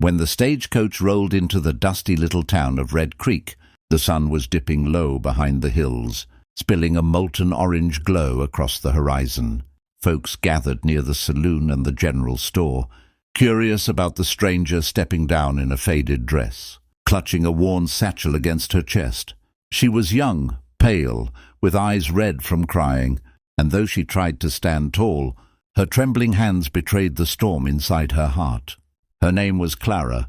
When the stagecoach rolled into the dusty little town of Red Creek, the sun was dipping low behind the hills, spilling a molten orange glow across the horizon. Folks gathered near the saloon and the general store, curious about the stranger stepping down in a faded dress, clutching a worn satchel against her chest. She was young, pale, with eyes red from crying, and though she tried to stand tall, her trembling hands betrayed the storm inside her heart. Her name was Clara,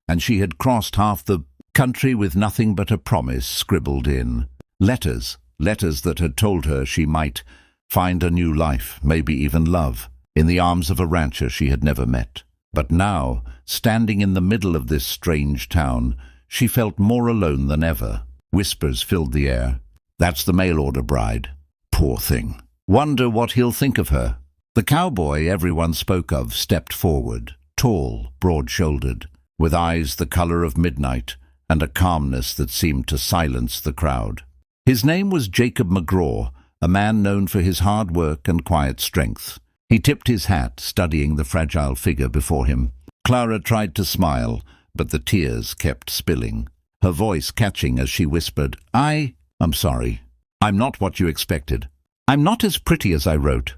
and she had crossed half the country with nothing but a promise scribbled in. Letters that had told her she might find a new life, maybe even love, in the arms of a rancher she had never met. But now, standing in the middle of this strange town, she felt more alone than ever. Whispers filled the air. "That's the mail-order bride. Poor thing. Wonder what he'll think of her." The cowboy everyone spoke of stepped forward, tall, broad-shouldered, with eyes the color of midnight and a calmness that seemed to silence the crowd. His name was Jacob McGraw, a man known for his hard work and quiet strength. He tipped his hat, studying the fragile figure before him. Clara tried to smile, but the tears kept spilling, her voice catching as she whispered, I'm sorry. I'm not what you expected. I'm not as pretty as I wrote.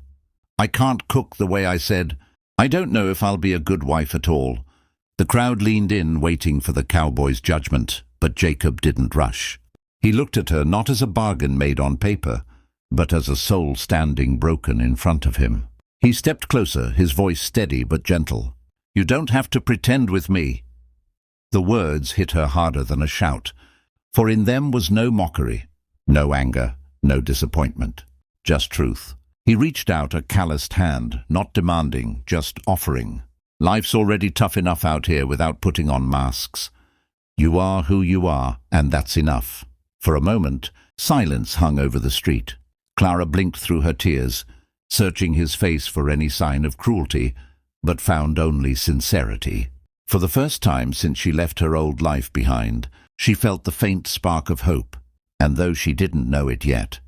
I can't cook the way I said. I don't know if I'll be a good wife at all." The crowd leaned in, waiting for the cowboy's judgment, but Jacob didn't rush. He looked at her not as a bargain made on paper, but as a soul standing broken in front of him. He stepped closer, his voice steady but gentle. "You don't have to pretend with me." The words hit her harder than a shout, for in them was no mockery, no anger, no disappointment, just truth. He reached out a calloused hand, not demanding, just offering. "Life's already tough enough out here without putting on masks. You are who you are, and that's enough." For a moment, silence hung over the street. Clara blinked through her tears, searching his face for any sign of cruelty, but found only sincerity. For the first time since she left her old life behind, she felt the faint spark of hope, and though she didn't know it yet,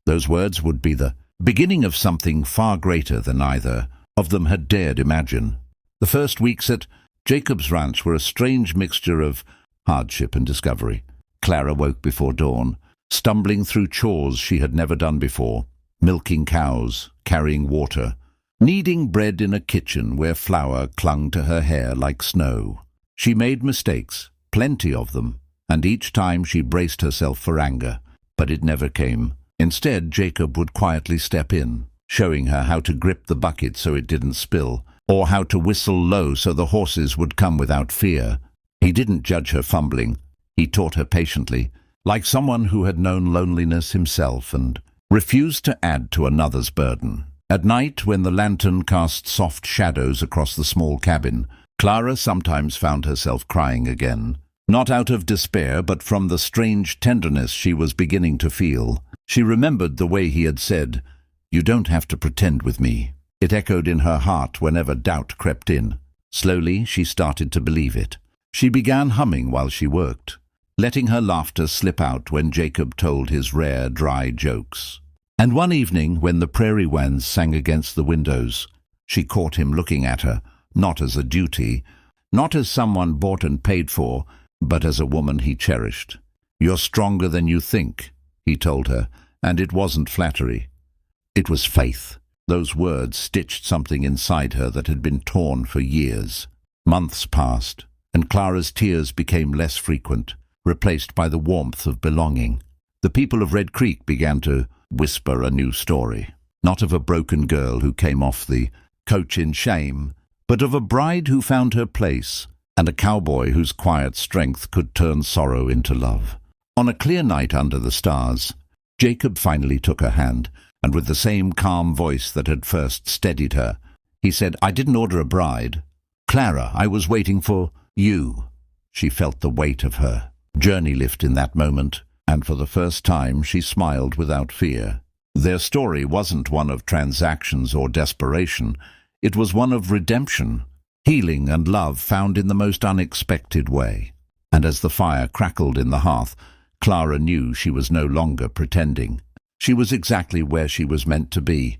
those words would be the beginning of something far greater than either of them had dared imagine. The first weeks at Jacob's ranch were a strange mixture of hardship and discovery. Clara woke before dawn, stumbling through chores she had never done before, milking cows, carrying water, kneading bread in a kitchen where flour clung to her hair like snow. She made mistakes, plenty of them, and each time she braced herself for anger, but it never came. Instead, Jacob would quietly step in, showing her how to grip the bucket so it didn't spill, or how to whistle low so the horses would come without fear. He didn't judge her fumbling. He taught her patiently, like someone who had known loneliness himself and refused to add to another's burden. At night, when the lantern cast soft shadows across the small cabin, Clara sometimes found herself crying again, not out of despair, but from the strange tenderness she was beginning to feel. She remembered the way he had said, "You don't have to pretend with me." It echoed in her heart whenever doubt crept in. Slowly, she started to believe it. She began humming while she worked, letting her laughter slip out when Jacob told his rare, dry jokes. And one evening, when the prairie winds sang against the windows, she caught him looking at her, not as a duty, not as someone bought and paid for, but as a woman he cherished. "You're stronger than you think," he told her, and it wasn't flattery. It was faith. Those words stitched something inside her that had been torn for years. Months passed, and Clara's tears became less frequent, replaced by the warmth of belonging. The people of Red Creek began to whisper a new story, not of a broken girl who came off the coach in shame, but of a bride who found her place, and a cowboy whose quiet strength could turn sorrow into love. On a clear night under the stars, Jacob finally took her hand, and with the same calm voice that had first steadied her, he said, "I didn't order a bride. Clara, I was waiting for you." She felt the weight of her journey lift in that moment, and for the first time she smiled without fear. Their story wasn't one of transactions or desperation. It was one of redemption, healing and love found in the most unexpected way. And as the fire crackled in the hearth, Clara knew she was no longer pretending. She was exactly where she was meant to be,